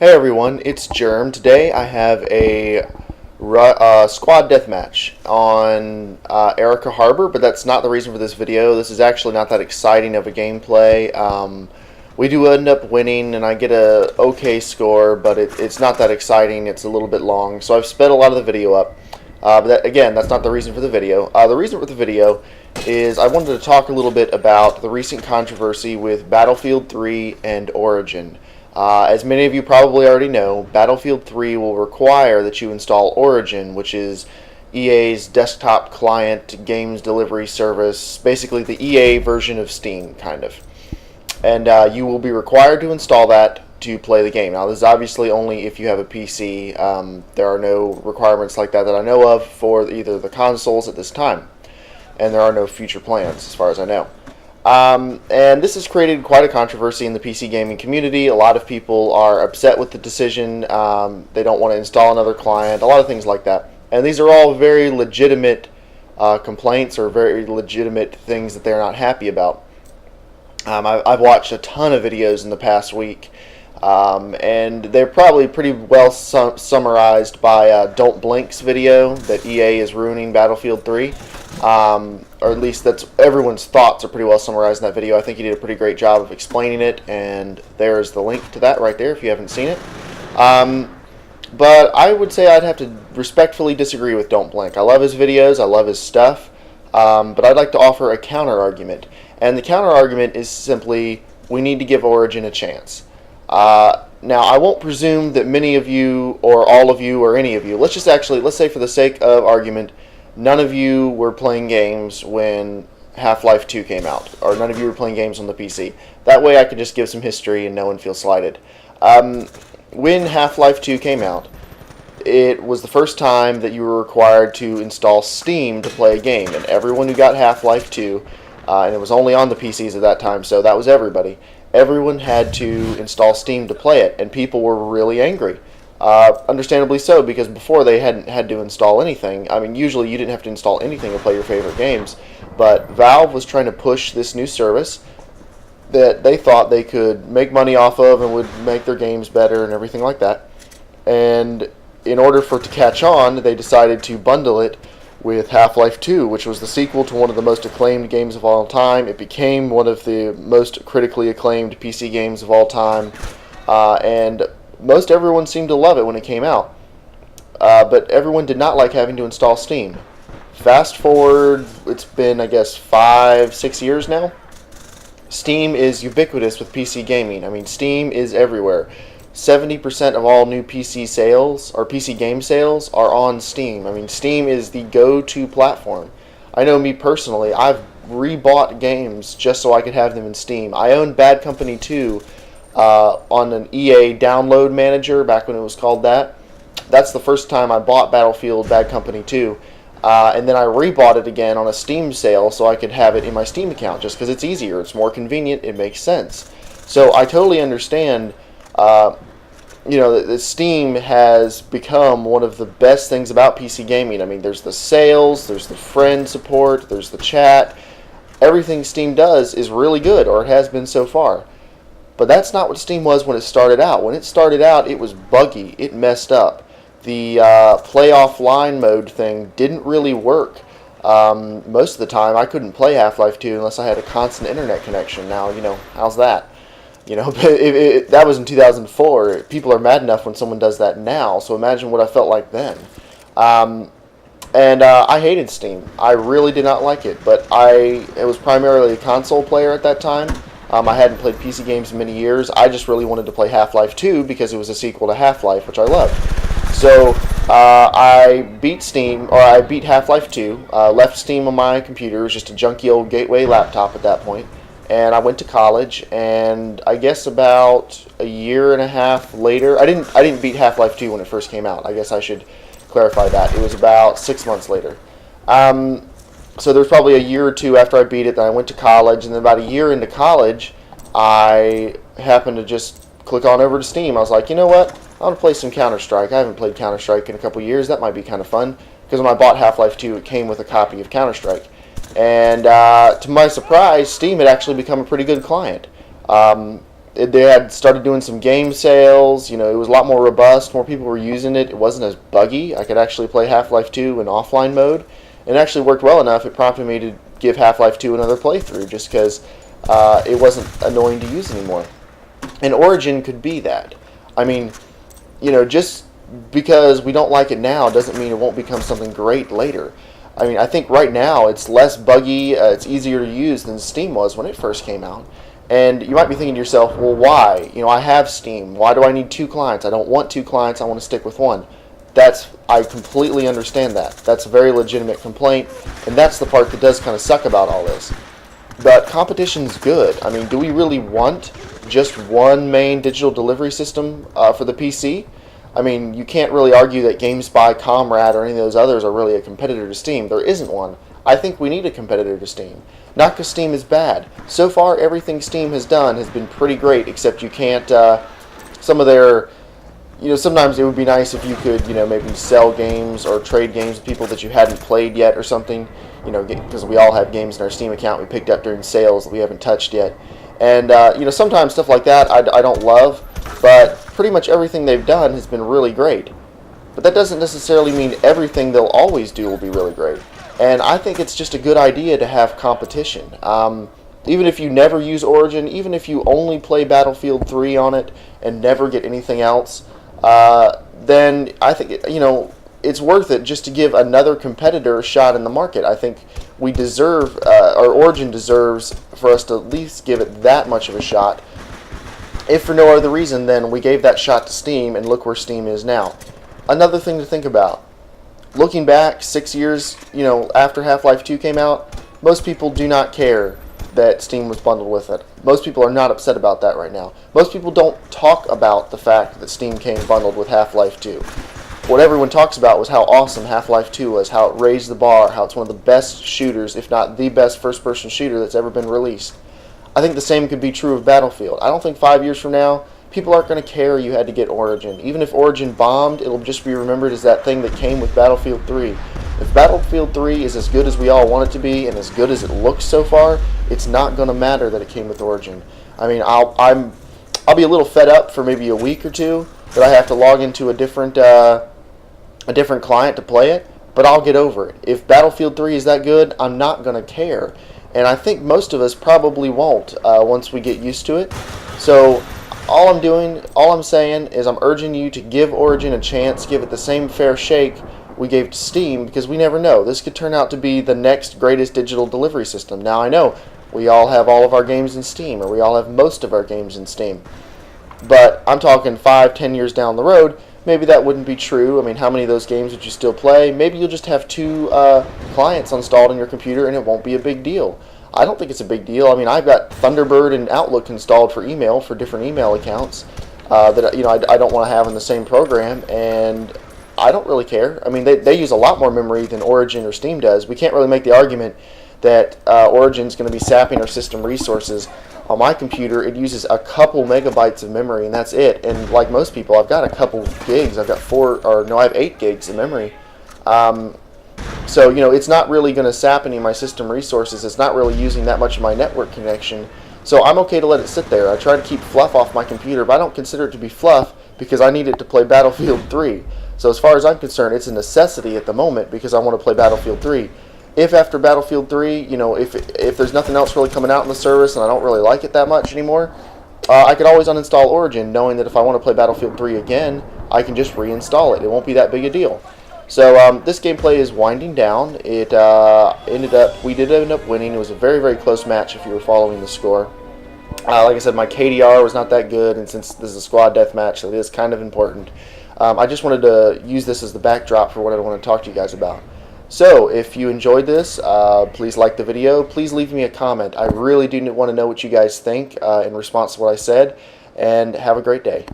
Hey everyone, it's Germ. Today I have a squad deathmatch on Erica Harbor, but that's not the reason for this video. This is actually not that exciting of a gameplay. We do end up winning and I get a okay score, but it's not that exciting. It's a little bit long, so I've sped a lot of the video up. Again, that's not the reason for the video. The reason for the video is I wanted to talk a little bit about the recent controversy with Battlefield 3 and Origin. As many of you probably already know, Battlefield 3 will require that you install Origin, which is EA's desktop client games delivery service, basically the EA version of Steam, kind of. And you will be required to install that to play the game. Now, this is obviously only if you have a PC. There are no requirements like that I know of for either the consoles at this time. And there are no future plans, as far as I know. And this has created quite a controversy in the PC gaming community. A lot of people are upset with the decision. They don't want to install another client, a lot of things like that. And these are all very legitimate complaints or very legitimate things that they're not happy about. I've watched a ton of videos in the past week, and they're probably pretty well summarized by Don't Blink's video that EA is ruining Battlefield 3. Or at least that's everyone's thoughts are pretty well summarized in that video. I think he did a pretty great job of explaining it, and there's the link to that right there if you haven't seen it. But I would say I'd have to respectfully disagree with Don't Blink. I love his videos, I love his stuff, but I'd like to offer a counter argument. And the counter argument is simply, we need to give Origin a chance. Now, I won't presume that many of you, or all of you, or any of you, let's say for the sake of argument, none of you were playing games when Half-Life 2 came out, or none of you were playing games on the PC. That way I could just give some history and no one feels slighted. When Half-Life 2 came out, it was the first time that you were required to install Steam to play a game, and everyone who got Half-Life 2, and it was only on the PCs at that time, so that was everybody, everyone had to install Steam to play it, and people were really angry. Understandably so, because before they hadn't had to install anything. I mean, usually you didn't have to install anything to play your favorite games, but Valve was trying to push this new service that they thought they could make money off of and would make their games better and everything like that. And in order for it to catch on, they decided to bundle it with Half-Life 2, which was the sequel to one of the most acclaimed games of all time. It became one of the most critically acclaimed PC games of all time, and most everyone seemed to love it when it came out, but everyone did not like having to install Steam. Fast forward, it's been, I guess, 5-6 years now. Steam is ubiquitous with PC gaming. I mean, Steam is everywhere. 70% of all new PC sales, or PC game sales, are on Steam. I mean, Steam is the go-to platform. I know me personally, I've rebought games just so I could have them in Steam. I own Bad Company 2, on an EA download manager back when it was called that. That's the first time I bought Battlefield Bad Company 2, and then I rebought it again on a Steam sale so I could have it in my Steam account just because it's easier, it's more convenient, it makes sense. So I totally understand, that Steam has become one of the best things about PC gaming. I mean, there's the sales, there's the friend support, there's the chat. Everything Steam does is really good, or it has been so far. But that's not what Steam was when it started out. When it started out, it was buggy. It messed up. The play offline mode thing didn't really work. Most of the time, I couldn't play Half-Life 2 unless I had a constant internet connection. Now, how's that? But that was in 2004. People are mad enough when someone does that now, so imagine what I felt like then. I hated Steam. I really did not like it, but I was primarily a console player at that time. I hadn't played PC games in many years. I just really wanted to play Half-Life 2 because it was a sequel to Half-Life, which I loved. So I beat Half-Life 2, left Steam on my computer. It was just a junky old Gateway laptop at that point. And I went to college, and I guess about a year and a half later, I didn't beat Half-Life 2 when it first came out. I guess I should clarify that. It was about 6 months later. So there was probably a year or two after I beat it that I went to college, and then about a year into college, I happened to just click on over to Steam. I was like, you know what? I want to play some Counter-Strike. I haven't played Counter-Strike in a couple years. That might be kind of fun. Because when I bought Half-Life 2, it came with a copy of Counter-Strike. And to my surprise, Steam had actually become a pretty good client. They had started doing some game sales. You know, it was a lot more robust. More people were using it. It wasn't as buggy. I could actually play Half-Life 2 in offline mode. It actually worked well enough. It prompted me to give Half-Life 2 another playthrough just because it wasn't annoying to use anymore. And Origin could be that. I mean, you know, just because we don't like it now doesn't mean it won't become something great later. I mean, I think right now it's less buggy, it's easier to use than Steam was when it first came out. And you might be thinking to yourself, well, why? You know, I have Steam. Why do I need two clients? I don't want two clients. I want to stick with one. I completely understand that. That's a very legitimate complaint, and that's the part that does kind of suck about all this. But competition's good. I mean, do we really want just one main digital delivery system for the PC? I mean, you can't really argue that GameSpy, Comrade, or any of those others are really a competitor to Steam. There isn't one. I think we need a competitor to Steam. Not because Steam is bad. So far, everything Steam has done has been pretty great, except you can't, some of their, you know, sometimes it would be nice if you could, you know, maybe sell games or trade games with people that you hadn't played yet or something, you know, because we all have games in our Steam account we picked up during sales that we haven't touched yet. And, you know, sometimes stuff like that I don't love, but pretty much everything they've done has been really great. But that doesn't necessarily mean everything they'll always do will be really great. And I think it's just a good idea to have competition. Even if you never use Origin, even if you only play Battlefield 3 on it and never get anything else, then I think, you know, it's worth it just to give another competitor a shot in the market. I think we deserve, or Origin deserves, for us to at least give it that much of a shot. If for no other reason than we gave that shot to Steam, and look where Steam is now. Another thing to think about. Looking back 6 years, you know, after Half-Life 2 came out, most people do not care that Steam was bundled with it. Most people are not upset about that right now. Most people don't talk about the fact that Steam came bundled with Half-Life 2. What everyone talks about was how awesome Half-Life 2 was, how it raised the bar, how it's one of the best shooters, if not the best first-person shooter that's ever been released. I think the same could be true of Battlefield. I don't think 5 years from now, people aren't going to care you had to get Origin. Even if Origin bombed, it'll just be remembered as that thing that came with Battlefield 3. If Battlefield 3 is as good as we all want it to be, and as good as it looks so far, it's not going to matter that it came with Origin. I mean, I'll be a little fed up for maybe a week or two that I have to log into a different client to play it, but I'll get over it. If Battlefield 3 is that good, I'm not going to care. And I think most of us probably won't once we get used to it. So all I'm saying is I'm urging you to give Origin a chance, give it the same fair shake we gave to Steam, because we never know. This could turn out to be the next greatest digital delivery system. Now I know we all have all of our games in Steam, or we all have most of our games in Steam. But I'm talking 5-10 years down the road, maybe that wouldn't be true. I mean, how many of those games would you still play? Maybe you'll just have two clients installed on your computer and it won't be a big deal. I don't think it's a big deal. I mean, I've got Thunderbird and Outlook installed for email, for different email accounts that, you know, I don't want to have in the same program, and I don't really care. I mean, they use a lot more memory than Origin or Steam does. We can't really make the argument that Origin's going to be sapping our system resources. On my computer, it uses a couple megabytes of memory, and that's it. And like most people, I've got a couple gigs. I've got I have 8 gigs of memory. So, you know, it's not really going to sap any of my system resources. It's not really using that much of my network connection. So I'm okay to let it sit there. I try to keep fluff off my computer, but I don't consider it to be fluff because I need it to play Battlefield 3. So as far as I'm concerned, it's a necessity at the moment because I want to play Battlefield 3. If after Battlefield 3, you know, if there's nothing else really coming out in the service and I don't really like it that much anymore, I could always uninstall Origin, knowing that if I want to play Battlefield 3 again, I can just reinstall it. It won't be that big a deal. So this gameplay is winding down. We did end up winning. It was a very, very close match if you were following the score. Like I said, my KDR was not that good, and since this is a squad deathmatch, so it is kind of important. I just wanted to use this as the backdrop for what I want to talk to you guys about. So, if you enjoyed this, please like the video. Please leave me a comment. I really do want to know what you guys think in response to what I said, and have a great day.